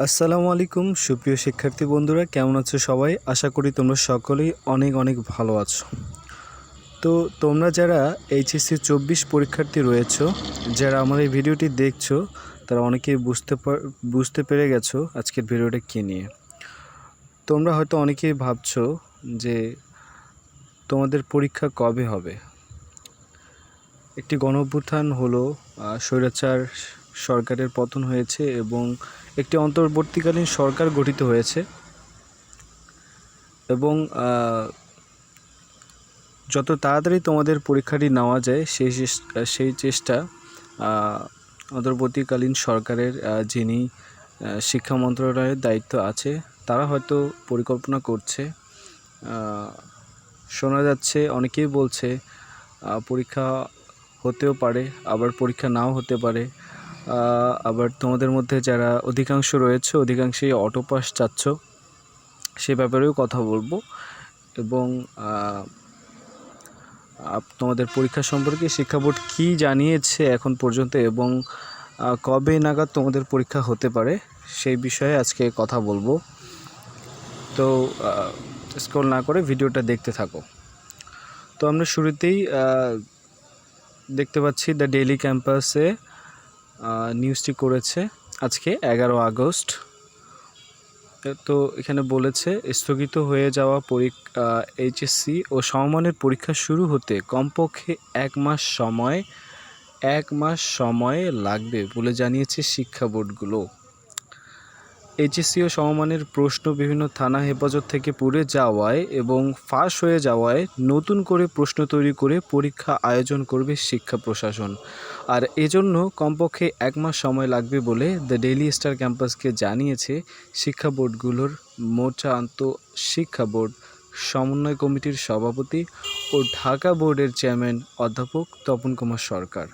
আসসালামু আলাইকুম সুপ্রিয় শিক্ষার্থী বন্ধুরা, কেমন আছো সবাই? আশা করি তোমরা সকলেই অনেক অনেক ভালো আছো। তো তোমরা যারা এইচএসসি 24 পরীক্ষার্থী রয়েছো, যারা আমার এই ভিডিওটি দেখছো, তারা অনেকেই বুঝতে পেরে গেছো আজকের ভিডিওটা কী নিয়ে। তোমরা হয়তো অনেকেই ভাবছো যে তোমাদের পরীক্ষা কবে হবে। একটি গণঅভ্যুত্থান হলো, স্বৈরাচার সরকারের পতন হয়েছে এবং একটি অন্তর্বর্তীকালীন সরকার গঠিত হয়েছে এবং যত তাড়াতাড়ি তোমাদের পরীক্ষাটি নেওয়া যায় সেই চেষ্টা অন্তর্বর্তীকালীন সরকারের যিনি শিক্ষা মন্ত্রণালয়ের দায়িত্ব আছে তারা হয়তো পরিকল্পনা করছে। শোনা যাচ্ছে, অনেকেই বলছে পরীক্ষা হতেও পারে, আবার পরীক্ষা নাও হতে পারে। আবার তোমাদের মধ্যে যারা অধিকাংশ রয়েছে অধিকাংশই অটো পাস চাচ্ছ, সে ব্যাপারেও কথা বলবো এবং তোমাদের পরীক্ষা সম্পর্কে শিক্ষা বোর্ড কী জানিয়েছে এখন পর্যন্ত এবং কবে নাগাদ তোমাদের পরীক্ষা হতে পারে সেই বিষয়ে আজকে কথা বলবো। তো স্ক্রল না করে ভিডিওটা দেখতে থাকো। তো আমরা শুরুতেই দেখতে পাচ্ছি দ্য ডেইলি ক্যাম্পাসে নিউজটি করেছে আজকে 11 আগস্ট। তো এখানে বলেছে, স্থগিত হয়ে যাওয়া এইচএসসি ও সমমানের পরীক্ষা শুরু হতে কমপক্ষে এক মাস সময় লাগবে বলে জানিয়েছে শিক্ষা বোর্ডগুলো। এইচএসসি ও সমমানের প্রশ্ন বিভিন্ন থানা হেফাজত থেকে পুড়ে যাওয়ায় এবং ফাঁস হয়ে যাওয়ায় নতুন করে প্রশ্ন তৈরি করে পরীক্ষা আয়োজন করবে শিক্ষা প্রশাসন, আর এজন্য কমপক্ষে 1 মাস সময় লাগবে বলে দ্য ডেইলি স্টার ক্যাম্পাসকে জানিয়েছে শিক্ষা বোর্ডগুলোর মোর্চা শিক্ষা বোর্ড সমন্বয় কমিটির সভাপতি ও ঢাকা বোর্ডের চেয়ারম্যান অধ্যাপক তপন কুমার সরকার।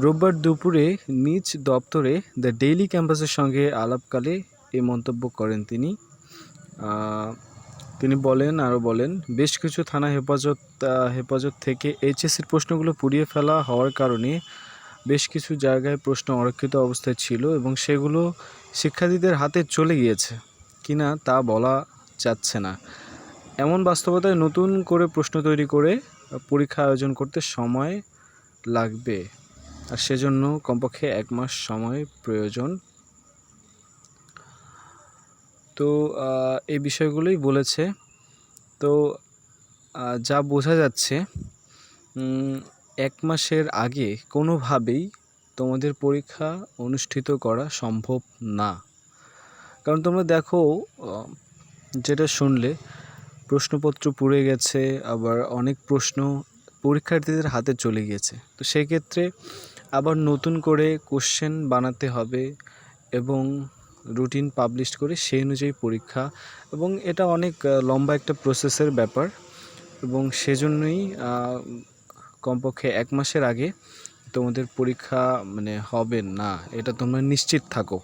রোববার দুপুরে নিজ দপ্তরে দ্য ডেইলি ক্যাম্পাসের সঙ্গে আলাপকালে এই মন্তব্য করেন তিনি। বলেন, বেশ কিছু থানা হেফাজত থেকে এইচএসসির প্রশ্নগুলো পুড়িয়ে ফেলা হওয়ার কারণে বেশ কিছু জায়গায় প্রশ্ন অরক্ষিত অবস্থায় ছিল এবং সেগুলো শিক্ষার্থীদের হাতে চলে গিয়েছে কিনা তা বলা যাচ্ছে না। এমন বাস্তবতায় নতুন করে প্রশ্ন তৈরি করে পরীক্ষা আয়োজন করতে সময় লাগবে, আর সেজন্য কমপক্ষে 1 মাস সময় প্রয়োজন। তো এই বিষয়গুলোই বলেছে। তো যা বোঝা যাচ্ছে 1 মাসের আগে কোনোভাবেই তোমাদের পরীক্ষা অনুষ্ঠিত করা সম্ভব না। কারণ তোমরা দেখো, যেটা শুনলে, প্রশ্নপত্র পুড়ে গেছে, আবার অনেক প্রশ্ন পরীক্ষার্থীদের হাতে চলে গিয়েছে। তো সেক্ষেত্রে আবার নতুন করে কোশ্চেন বানাতে হবে এবং রুটিন পাবলিশ করে সেই অনুযায়ী পরীক্ষা, এবং এটা অনেক লম্বা একটা প্রসেসের ব্যাপার এবং সেজন্যই কমপক্ষে 1 মাসের আগে তোমাদের পরীক্ষা হবে না, এটা তোমরা নিশ্চিত থাকো।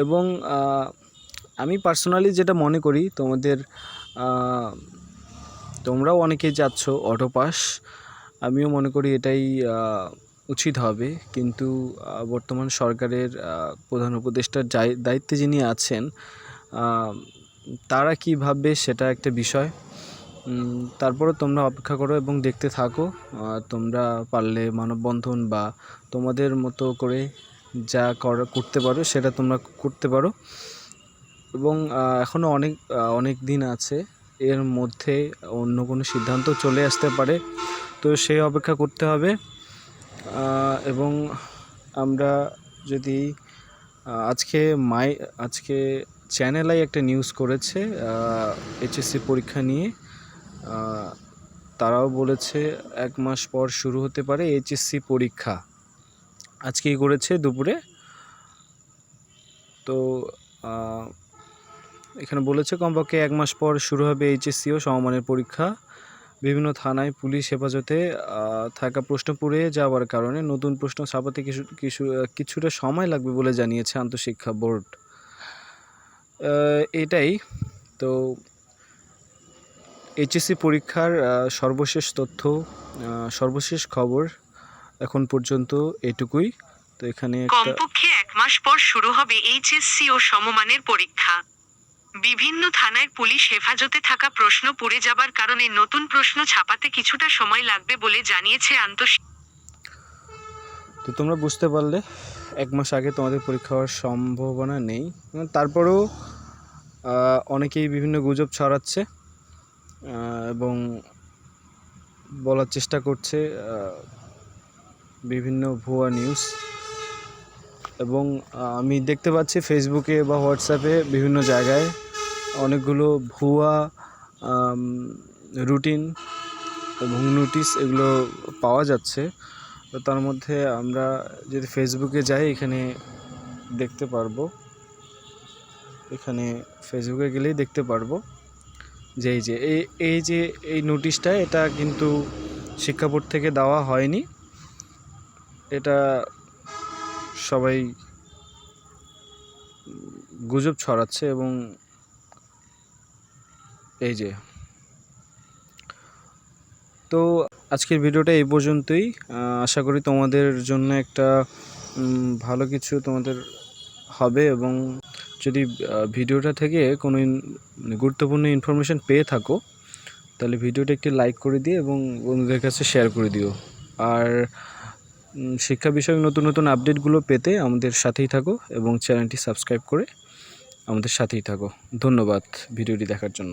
এবং আমি পার্সোনালি যেটা মনে করি, তোমরাও অনেকেই যাচ্ছ অটো পাস, আমিও মনে করি এটাই উচিত হবে। কিন্তু বর্তমান সরকারের প্রধান উপদেষ্টার দায়িত্বে যিনি আছেন তারা কী ভাববে সেটা একটা বিষয়। তারপরে তোমরা অপেক্ষা করো এবং দেখতে থাকো। তোমরা পারলে মানববন্ধন বা তোমাদের মতো করে যা করতে পারো সেটা তোমরা করতে পারো এবং এখনও অনেক দিন আছে, এর মধ্যে অন্য কোনো সিদ্ধান্ত চলে আসতে পারে। তো সেই অপেক্ষা করতে হবে। এবং আমরা যদি আজকে চ্যানেল আই একটা নিউজ করেছে এইচএসসি পরীক্ষা নিয়ে। তারাও বলেছে 1 মাস পর শুরু হতে পারে এইচএসসি পরীক্ষা, আজকেই করেছে দুপুরে। তো এখানে বলেছে কমপক্ষে 1 মাস পর শুরু হবে এইচএসসি ও সমমানের পরীক্ষা। বিভিন্ন থানায় পুলিশ হেফাজতে থাকা প্রশ্ন পুড়ে যাওয়ার কারণে নতুন প্রশ্ন ছাপাতে কিছুটা সময় লাগবে বলে জানিয়েছে আন্তঃশিক্ষা বোর্ড। এটাই তো এইচএসসি পরীক্ষার সর্বশেষ তথ্য, সর্বশেষ খবর এখন পর্যন্ত এটুকুই। তো এখানে একটা কমপক্ষে 1 মাস পর শুরু হবে এইচএসসি ও সমমানের পরীক্ষা। বিভিন্ন থানায় পুলিশ হেফাজতে থাকা প্রশ্ন পুড়ে যাবার কারণে নতুন প্রশ্ন ছাপাতে কিছুটা সময় লাগবে বলে জানিয়েছে তো তোমরা বুঝতে পারলে 1 মাস আগে তোমাদের পরীক্ষা হওয়ার সম্ভাবনা নেই। তারপরেও অনেকেই বিভিন্ন গুজব ছড়াচ্ছে এবং বলার চেষ্টা করছে বিভিন্ন ভুয়া নিউজ। এবং আমি দেখতে পাচ্ছি ফেসবুকে বা হোয়াটসঅ্যাপে বিভিন্ন জায়গায় অনেকগুলো ভুয়া রুটিন এবং নোটিশ এগুলো পাওয়া যাচ্ছে। তো তার মধ্যে আমরা যদি ফেসবুকে যাই এখানে দেখতে পারবো, এখানে ফেসবুকে গেলেই দেখতে পারবো যে এই নোটিশটা এটা কিন্তু শিক্ষা বোর্ড থেকে দেওয়া হয়নি, এটা সবাই গুজব ছড়াচ্ছে। এবং এই যে তো আজকের ভিডিওটা এই পর্যন্তই। আশা করি তোমাদের জন্য একটা ভালো কিছু তোমাদের হবে। এবং যদি ভিডিওটা থেকে কোনো গুরুত্বপূর্ণ ইনফরমেশান পেয়ে থাকো তাহলে ভিডিওটা একটি লাইক করে দিও এবং বন্ধুদের কাছে শেয়ার করে দিও। আর শিক্ষা বিষয়ক নতুন নতুন আপডেটগুলো পেতে আমাদের সাথেই থাকো এবং চ্যানেলটি সাবস্ক্রাইব করে আমাদের সাথেই থাকো। ধন্যবাদ ভিডিওটি দেখার জন্য।